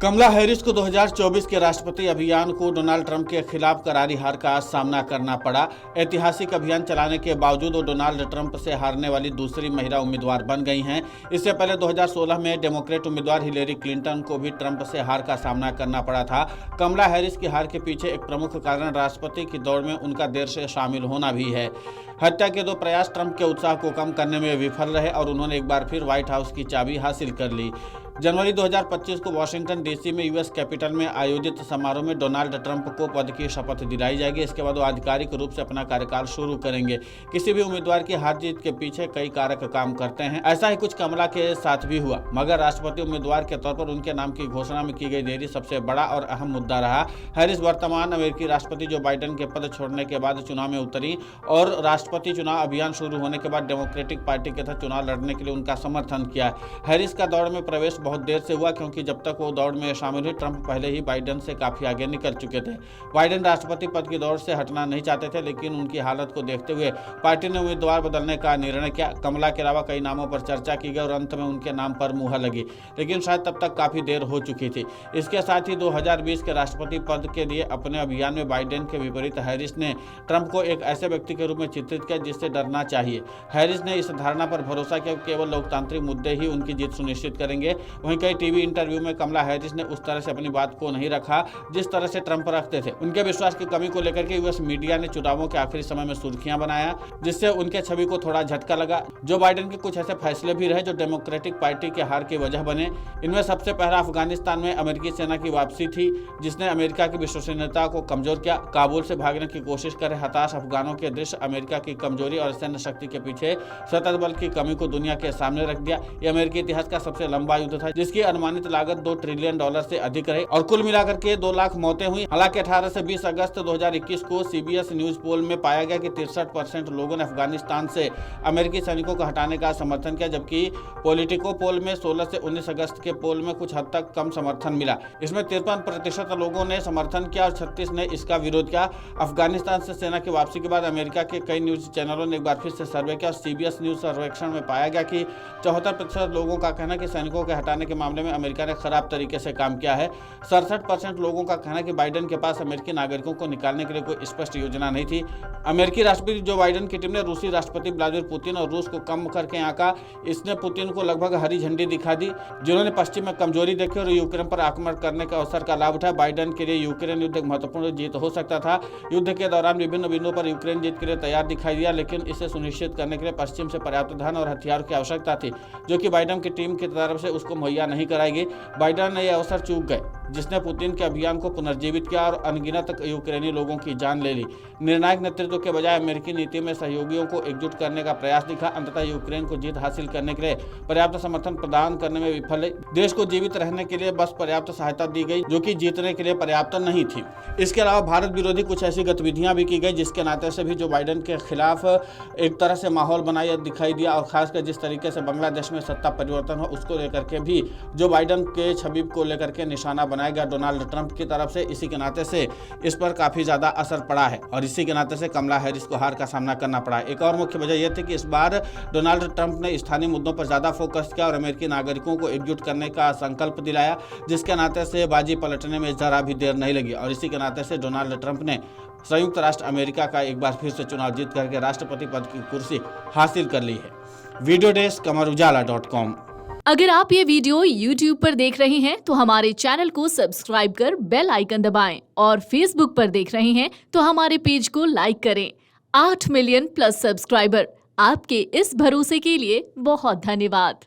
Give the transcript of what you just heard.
कमला Harris को 2024 के राष्ट्रपति अभियान को डोनाल्ड ट्रंप के खिलाफ करारी हार का सामना करना पड़ा। ऐतिहासिक अभियान चलाने के बावजूद वो डोनाल्ड ट्रंप से हारने वाली दूसरी महिला उम्मीदवार बन गई हैं। इससे पहले 2016 में डेमोक्रेट उम्मीदवार हिलेरी क्लिंटन को भी ट्रंप से हार का सामना करना पड़ा था। कमला हैरिस की हार के पीछे एक प्रमुख कारण राष्ट्रपति की दौड़ में उनका देर से शामिल होना भी है। हत्या के 2 प्रयास ट्रंप के उत्साह को कम करने में विफल रहे और उन्होंने एक बार फिर व्हाइट हाउस की चाबी हासिल कर ली। जनवरी 2025 को वाशिंगटन डीसी में यूएस कैपिटल में आयोजित समारोह में डोनाल्ड ट्रंप को पद की शपथ दिलाई जाएगी। इसके बाद वो आधिकारिक रूप से अपना कार्यकाल शुरू करेंगे। किसी भी उम्मीदवार की हार जीत के पीछे कई कारक काम करते हैं। ऐसा ही कुछ कमला के साथ भी हुआ, मगर राष्ट्रपति उम्मीदवार के तौर पर उनके नाम की घोषणा में की गई देरी सबसे बड़ा और अहम मुद्दा रहा। हैरिस वर्तमान अमेरिकी राष्ट्रपति जो बाइडेन के पद छोड़ने के बाद चुनाव में उतरी और राष्ट्रपति चुनाव अभियान शुरू होने के बाद डेमोक्रेटिक पार्टी के साथ चुनाव लड़ने के लिए उनका समर्थन किया। हैरिस का दौड़ में प्रवेश बहुत देर से हुआ, क्योंकि जब तक वो दौड़ में शामिल हुई ट्रंप पहले ही बाइडेन से काफी आगे निकल चुके थे। बाइडेन राष्ट्रपति पद की दौड़ से हटना नहीं चाहते थे, लेकिन उनकी हालत को देखते हुए पार्टी ने उम्मीदवार बदलने का निर्णय किया। कमला के अलावा कई नामों पर चर्चा की गई और अंत में उनके नाम पर मुहर लगी, लेकिन शायद तब तक काफी देर हो चुकी थी। इसके साथ ही 2020 के राष्ट्रपति पद के लिए अपने अभियान में बाइडेन के विपरीत हैरिस ने ट्रंप को एक ऐसे व्यक्ति के रूप में चित्रित किया जिससे डरना चाहिए। हैरिस ने इस धारणा पर भरोसा किया कि केवल लोकतांत्रिक मुद्दे ही उनकी जीत सुनिश्चित करेंगे। वहीं कई टीवी इंटरव्यू में कमला हैरिस ने उस तरह से अपनी बात को नहीं रखा जिस तरह से ट्रंप रखते थे। उनके विश्वास की कमी को लेकर के यूएस मीडिया ने चुनावों के आखिरी समय में सुर्खियां बनाया, जिससे उनके छवि को थोड़ा झटका लगा। जो बाइडेन के कुछ ऐसे फैसले भी रहे जो डेमोक्रेटिक पार्टी के हार की वजह बने। इनमें सबसे पहला अफगानिस्तान में अमेरिकी सेना की वापसी थी, जिसने अमेरिका की विश्वसनीयता को कमजोर किया। काबुल से भागने की कोशिश कर रहे हताश अफगानों के दृश्य अमेरिका की कमजोरी और सैन्य शक्ति के पीछे सतत बल की कमी को दुनिया के सामने रख दिया। यह अमेरिकी इतिहास का सबसे लंबा युद्ध था, जिसकी अनुमानित लागत $2 ट्रिलियन से अधिक रही और कुल मिलाकर के 2 लाख मौतें हुई। हालांकि 18 से 20 अगस्त 2021 को सीबीएस न्यूज पोल में पाया गया कि 63% लोगों ने अफगानिस्तान से अमेरिकी सैनिकों को हटाने का समर्थन किया, जबकि पॉलिटिको पोल में 16 से 19 अगस्त के पोल में कुछ हद तक कम समर्थन मिला। इसमें 53% लोगों ने समर्थन किया और 36 ने इसका विरोध किया। अफगानिस्तान से सेना की वापसी के बाद अमेरिका के कई न्यूज चैनलों ने एक बार फिर से सर्वे किया और सीबीएस न्यूज सर्वेक्षण में पाया गया कि 74% लोगों का कहना है कि सैनिकों के हटाने के मामले में अमेरिका ने खराब तरीके से काम किया है। 67% लोगों का कहना है कि बाइडेन के पास अमेरिकी नागरिकों को निकालने के लिए कोई स्पष्ट योजना नहीं थी। अमेरिकी राष्ट्रपति जो बाइडेन की टीम ने रूसी राष्ट्रपति व्लादिमीर पुतिन और रूस को कम करके आंका। इसने पुतिन को लगभग हरी झंडी दिखा दी, जिन्होंने पश्चिम में कमजोरी देखी और यूक्रेन पर आक्रमण करने के अवसर का लाभ उठाया। बाइडेन के लिए यूक्रेन युद्ध एक महत्वपूर्ण जीत हो सकता था। युद्ध के दौरान विभिन्न बिंदुओं पर यूक्रेन जीत के लिए तैयार दिखाई दिया, लेकिन इसे सुनिश्चित करने के लिए पश्चिम से पर्याप्त धन और हथियार की आवश्यकता थी, जो कि बाइडेन की टीम की तरफ से उसको मुहैया नहीं कराएगी। बाइडेन ने यह अवसर चूक गए, जिसने पुतिन के अभियान को पुनर्जीवित किया और अनगिनत यूक्रेनी लोगों की जान ले ली। निर्णायक नेतृत्व के बजाय अमेरिकी नीति में सहयोगियों को एकजुट करने का प्रयास दिखा। अंततः यूक्रेन को जीत हासिल करने के लिए पर्याप्त समर्थन प्रदान करने में विफल है। देश को जीवित रहने के लिए बस पर्याप्त सहायता दी गई, जो कि जीतने के लिए पर्याप्त नहीं थी। इसके अलावा भारत विरोधी कुछ ऐसी गतिविधियां भी की गई, जिसके नाते से भी जो बाइडेन के खिलाफ एक तरह से माहौल बनाया दिखाई दिया और खासकर जिस तरीके से बांग्लादेश में सत्ता परिवर्तन हो उसको लेकर के भी जो बाइडेन के छवि को लेकर के निशाना बनाया गया डोनाल्ड ट्रंप की तरफ से। इसी के नाते से इस पर काफी ज्यादा असर पड़ा है और इसी के नाते से कमला हैरिस को हार का सामना करना पड़ा। एक और मुख्य वजह यह थी कि इस बार डोनाल्ड ट्रंप ने स्थानीय मुद्दों पर ज्यादा फोकस किया और अमेरिकी नागरिकों को एकजुट करने का संकल्प दिलाया, जिसके नाते से बाजी पलटने में जरा भी देर नहीं लगी और इसी के नाते से डोनाल्ड ट्रंप ने संयुक्त राष्ट्र अमेरिका का एक बार फिर से चुनाव जीत करके राष्ट्रपति पद की कुर्सी हासिल कर ली है। Video desk amarujala.com। अगर आप ये वीडियो YouTube पर देख रहे हैं तो हमारे चैनल को सब्सक्राइब कर बेल आइकन दबाएं और Facebook पर देख रहे हैं तो हमारे पेज को लाइक करें। 8 मिलियन प्लस सब्सक्राइबर, आपके इस भरोसे के लिए बहुत धन्यवाद।